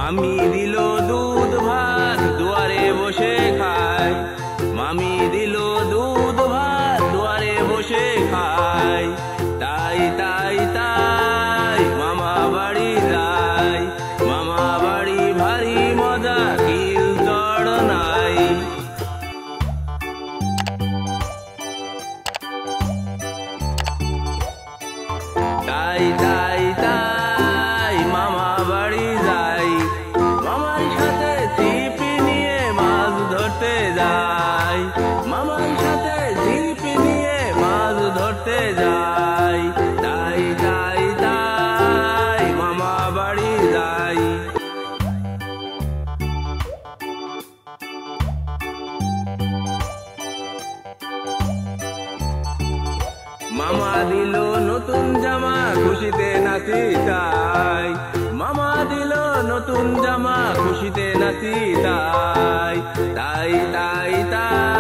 মামি দিল দুধ ভাত দুয়ারে বসে খায়, মামি দিল দুধ ভাত দুয়ারে বসে খায়। তাই তাই তাই মামা বাড়ি যাই, মামা বাড়ি ভারী মজা কিল চড় নাই। তাই তাই তাই মামা বাড়ি যাই, মামার সাথে ছিপি নিয়ে মাছ ধরতে যাই, মামার সাথে ছিপি নিয়ে মাছ ধরতে যাই। তাই তাই তাই মামা বাড়ি যাই। মামা দিল নতুন জামা খুশিতে নাচি তাই, মামা দিল নতুন জামা খুশিতে নাচি তাই। তাই তাই তাই